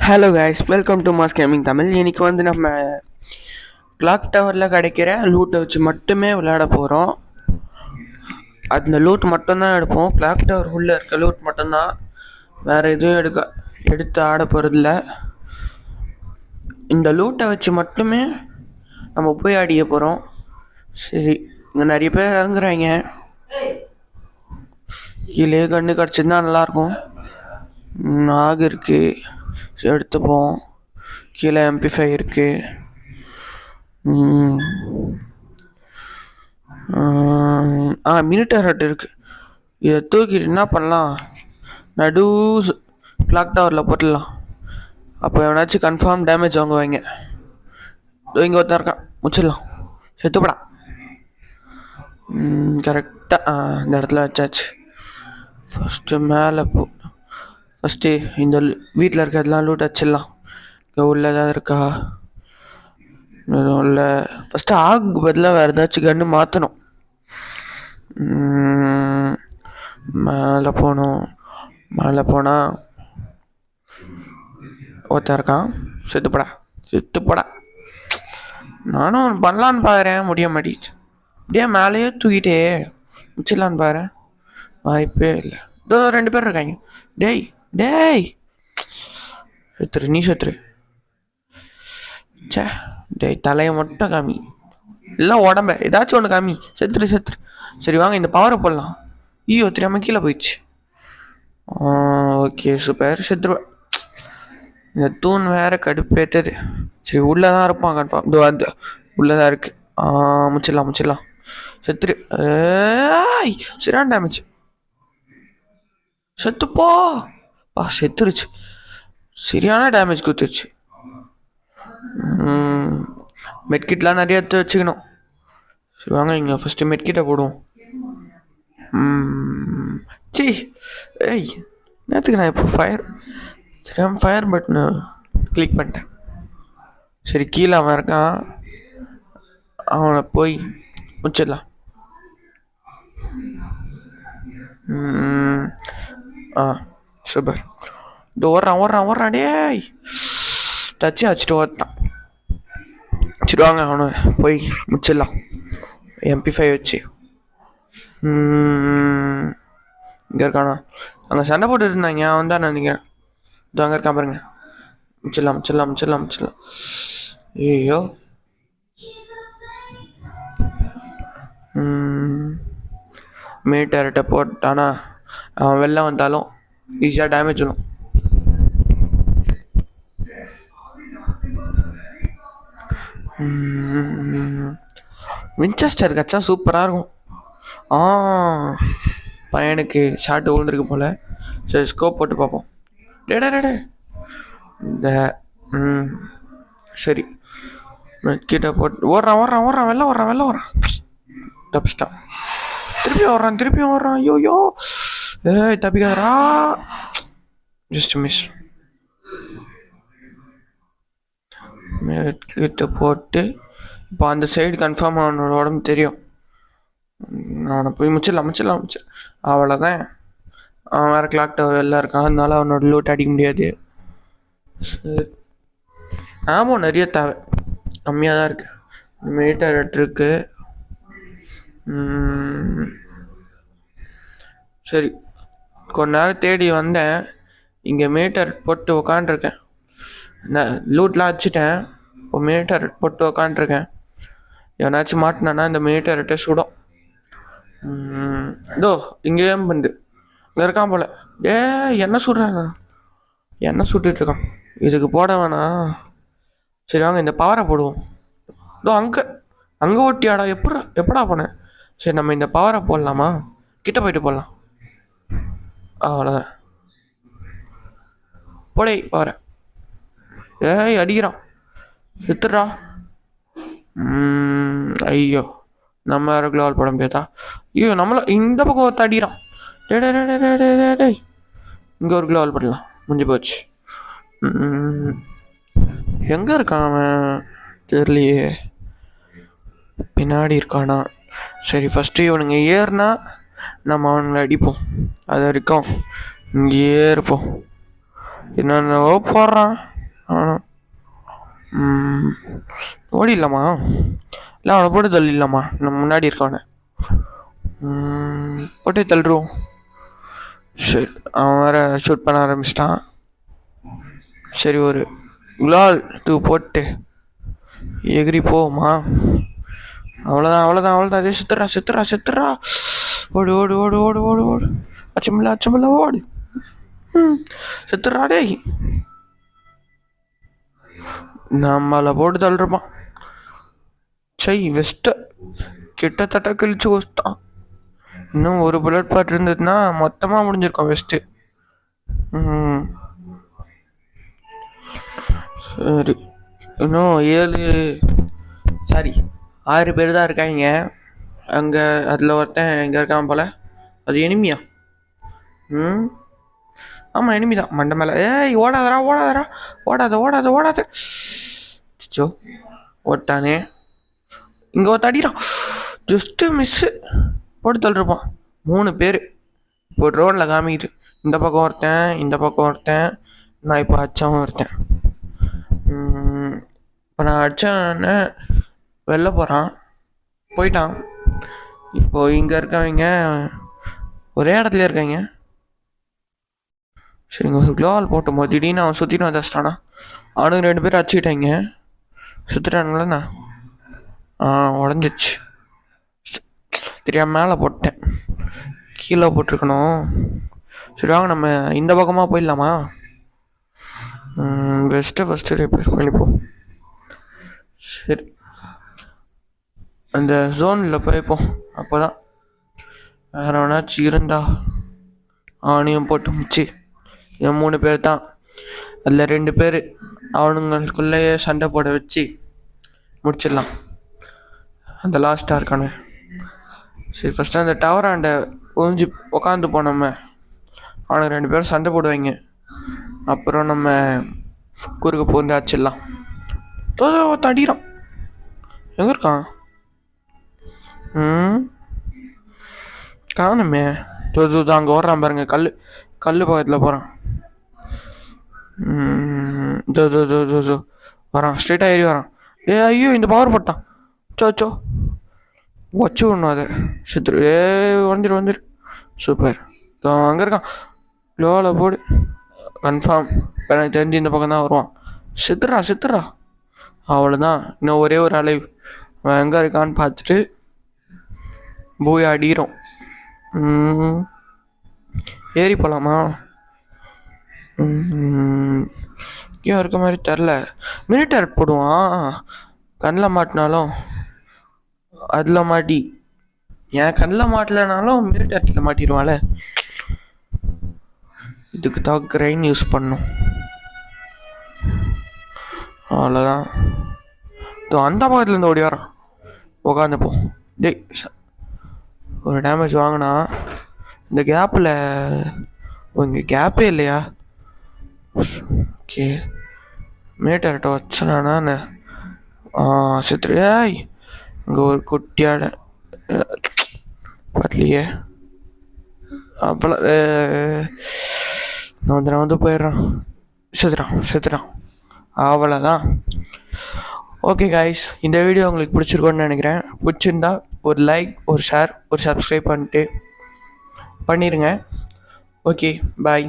Hello guys, welcome to mass gaming Tamil. இன்னைக்கு வந்து நம்ம கிளாக் டவரில் கிடைக்கிற லூட்டை வச்சு மட்டுமே விளையாட போகிறோம். அந்த லூட் மட்டும்தான் எடுப்போம். கிளாக் டவர் உள்ளே இருக்க லூட் மட்டும்தான், வேறு எதுவும் எடுத்து ஆட போகிறதில்ல. இந்த லூட்டை வச்சு மட்டுமே நம்ம போய் ஆடிய போகிறோம். சரி, இங்கே நிறைய பேர் இறங்குறாங்க. கீழே கண்ணு கிடச்சிருந்தா நல்லாயிருக்கும். நாகு இருக்குது, எடுத்துப்போம். கீழே MP5 இருக்கு. மினிட்டர் ஹட் இருக்கு. இதை தூக்கிட்டு என்ன பண்ணலாம், நடு கிளாக் டவரில் போட்டுடலாம். அப்போ எவனாச்சும் கன்ஃபார்ம் டேமேஜ் வாங்குவாங்க. இங்கே ஒருத்தன் இருக்கான், முடிச்சிடலாம். செத்துப்படா. கரெக்டாக இந்த இடத்துல வச்சாச்சு. ஃபஸ்ட்டு மேலே ஃபஸ்ட்டு இந்த வீட்டில் இருக்கிறதெல்லாம் லூட் வச்சிடலாம். இங்கே உள்ள ஏதாவது இருக்கா? இல்லை, ஃபஸ்ட்டு ஆகு பதிலாக வேறு ஏதாச்சும் கன்று மாற்றணும். மேலே போனால் ஒருத்தன் இருக்கான். செத்துப்படா. நானும் பண்ணலான்னு பார்க்குறேன், முடிய மாட்டேங்குது. அப்படியே மேலேயே தூக்கிட்டே முடிச்சிடலான்னு பாரு, வாய்ப்பே இல்லை. இதோ 2 பேர் இருக்காங்க. டேய் நீ செத்துரு. சே, டேய் தலையை மட்டும் காமி, இல்லை உடம்ப ஏதாச்சும் ஒன்று காமி. செத்துரு. சரி வாங்க, இந்த பவரை போடலாம். ஐயோ, தெரியாம கீழே போயிடுச்சு. Okay, super. செத்துருவேன். இந்த தூண் வேற கடுப்பேற்றது. சரி, உள்ளதான் இருப்பான் கன்ஃபார்ம். இதோ அது உள்ளதான் இருக்கு. முடிச்சிடலாம். செத்துரு. சரியான டேமேஜ். செத்துப்போ. செத்துருச்சு. சரியான டேமேஜ் கொடுத்துருச்சு. மெட்கிட்லாம் நிறைய எடுத்து வச்சுக்கணும். சரி வாங்க, இங்கே ஃபஸ்ட்டு மெட்கிட்டை போடுவோம். நேற்றுக்கு நான் இப்போ ஃபயர் பட்டனு கிளிக் பண்ணிட்டேன். சரி, கீழே அவன் இருக்கான், அவனை போய் முடிச்சிடலாம். சூப்பர். இது ஓடுறான். டேய், டச்சு வச்சுட்டு ஓட்டான். சரி வாங்க, அவனை போய் முடிச்சிடலாம். MP5 வச்சு. இங்கே இருக்கானா? அங்கே சண்டை போட்டு இருந்தாங்க, அவன் தான் நினைக்கிறேன். இது அங்கே இருக்கான் பாருங்க. முடிச்சிடலாம். ஐயோ, மீட்டர்கிட்ட போட்டானா அவன் வெளில வந்தாலும் ஈஸியாக டேமேஜ் வரும். வின்செஸ்டர் கச்சா சூப்பராக இருக்கும். பையனுக்கு ஷார்ட் விழுந்துருக்கு போல். சரி, ஸ்கோப் போட்டு பார்ப்போம். டே இந்த சரி, கிட்ட போட்டு ஓடுறான். வெளில ஓடுறான். தப்பிச்சிட்டான். திருப்பியும் ஓடுறான். ஐயோ, தப்பிக்காதரா. Just miss. கிட்ட போட்டு இப்போ அந்த சைடு கன்ஃபார்ம் அவனோட உடம்பு தெரியும். அவனை போய் முடிச்சிடலாம். அவ்வளோதான். அவன் வேறு கிளாக் டவர் எல்லாம் இருக்கான், அதனால அவனோட லூட் அடிக்க முடியாது. சரி, ஆமாம், நிறைய தேவை, கம்மியாக தான் இருக்கு. மீட்டர் இருக்கு. சரி, கொஞ்ச நேரம் தேடி வந்தேன். இங்கே மீட்டர் போட்டு உக்காண்டிருக்கேன். லூட்லாம் வச்சுட்டேன். இப்போ மீட்டர் போட்டு உக்காண்டிருக்கேன். எவனாச்சும் மாட்டினானா இந்த மீட்டர்கிட்ட சுடும். இதோ இங்கேயே வந்து இங்கே இருக்கான் போல. என்ன சுடுறாங்க? என்ன சுட்டுட்ருக்கான்? இதுக்கு போட வேணாம். சரி வாங்க, இந்த பவரை போடுவோம். இதோ அங்கே ஓட்டியாடா. எப்படா போனேன்? சரி, நம்ம இந்த பவரை போடலாமா? கிட்ட போயிட்டு போடலாம். அவ்வளோதான். போடே பவரை. அடிக்கிறான். எத்துடுறா. ஐயோ, நம்ம யாரும் க்ளோவல் போட முடியாதா? ஐயோ, நம்மள இந்த பக்கம் ஒருத்த அடிக்கிறான். டே இங்கே ஒரு க்ளோவல் போடலாம். முடிஞ்சு போச்சு. எங்கே இருக்கான் அவன்? தெரியலையே. பின்னாடி இருக்கானா? சரி, ஃபஸ்ட்டு இவனுங்க ஏறுனா நம்ம அவனுங்களை அடிப்போம். அது வரைக்கும் இங்கேயே இருப்போம். என்னென்னவோ போடுறான். ஆனால் ஓடிடலாமா? இல்லை அவனை போட்டு தள்ளிடலாமா? நம்ம முன்னாடி இருக்கவனை போட்டே தள்ளுருவோம். சரி, அவன் வேற ஷூட் பண்ண ஆரம்பிச்சிட்டான். சரி, ஒரு குலால் போட்டு எகிரி போமா. அவ்வளோதான். அதே செத்துறா. ஓடு. அச்சமில்ல ஓடு. செத்துறா டேய். நம்மளை போட்டு தள்ளுறப்பான். வெஸ்ட்டை கிட்டத்தட்ட கிழிச்சு வச்சிட்டான். இன்னும் ஒரு புல்லட் பாட் இருந்ததுன்னா மொத்தமாக முடிஞ்சிருக்கோம் வெஸ்ட்டு. சரி, இன்னும் 6 பேர் தான் இருக்காங்க அங்கே. அதில் ஒருத்தன் எங்கே இருக்கான் போல். அது எனிமியா? ஆமாம், எனிமி தான். மண்டை மேலே. ஏய், ஓடாத. சோ ஓட்டானே. இங்கே ஒருத்த அடிக்கிறான். Just miss. போட்டு தள்ளிருப்பான். 3 பேர் இப்போ ரோடில் காமிக்கிட்டு. இந்த பக்கம் ஒருத்தன். நான் இப்போ அச்சாவும் ஒருத்தன். இப்போ நான் அடித்தானே வெளில போயிட்டான். இப்போது இங்கே இருக்கவங்க ஒரே இடத்துல இருக்காங்க. சரிங்க, ஒரு க்ளோவால் போட்டும்போது திடீர்னு அவன் சுற்றிட்டு வந்துட்டானா. அவனுக்கு 2 பேர் அடிச்சுக்கிட்டாங்க. சுற்றுட்டானுங்களேண்ணா. உடஞ்சிச்சு. தெரியாமல் மேலே போட்டேன். கீழே போட்டிருக்கணும். சரி, வாங்க நம்ம இந்த பக்கமாக போயிடலாமா? ஃபஸ்ட்டு ரிப்பேர் பண்ணிப்போம். சரி, அந்த ஜோனில் போய்ப்போம். அப்போ தான் வேறு வேணாச்சும் இருந்தா அவனையும் போட்டு முடிச்சு. என் 3 பேர் தான். அதில் 2 பேர் அவனுங்களுக்குள்ளேயே சண்டை போட வச்சு முடிச்சிடலாம். அந்த லாஸ்ட்டாக இருக்கானு. சரி, ஃபஸ்ட்டு அந்த டவராண்ட ஒழிஞ்சு உக்காந்து போனோமே, அவனுக்கு 2 பேரும் சண்டை போடுவாங்க. அப்புறம் நம்ம குறுக்க போந்து ஆச்சிடலாம். தடிறான். எங்கே இருக்கான்? காணுமே. அங்கே ஓடுறான் பாருங்க. கல் பக்கத்தில் போகிறான். வரான். ஸ்ட்ரெயிட்டாக ஏறி வரான். ஐயோ, இந்த பவர் போட்டான். சோ வச்சு விடணும் அதை. செத்துரு. வந்துரு. சூப்பர். அங்கே இருக்கான். லோவில் போடு. கன்ஃபார்ம் எனக்கு தெரிஞ்சு இந்த பக்கம் தான் வருவான். செத்துறா. அவ்வளோதான். இன்னும் ஒரே ஒரு அலைவ். அவன் எங்கே இருக்கான்னு பார்த்துட்டு போய் அடிக்கிறோம். ஏறி போகலாமா? ஏன் இருக்க மாதிரி தெரில. மினிட்டர் போடுவான். கண்ணில் மாட்டினாலும் அதில் மாட்டி, என் கண்ணில் மாட்டலைனாலும் மினிட்டரில் மாட்டிடுவான்ல. இதுக்கு தான் கிரைன் யூஸ் பண்ணும். அவ்வளோதான். அந்த பக்கத்துலேருந்து ஓடி வரான். உக்காந்துப்போம். டேய், ஒரு டேமேஜ் வாங்கினா இந்த கேப்பில் இங்கே கேப்பே இல்லையா? ஓகே, மேட்டர்கிட்ட வச்சனானே. செத்துரு. ஏய், இங்கே ஒரு குட்டியாட பட்லியே. அப்போலாம் நான் வந்து போயிடுறான். செத்துறான். அவ்வளோதான். ஓகே காய்ஸ், இந்த வீடியோ உங்களுக்கு பிடிச்சிருக்கோன்னு நினைக்கிறேன். பிடிச்சிருந்தா ஒரு லைக், ஒரு ஷேர், ஒரு சப்ஸ்கிரைப் பண்ணிடுங்க. ஓகே, பாய்.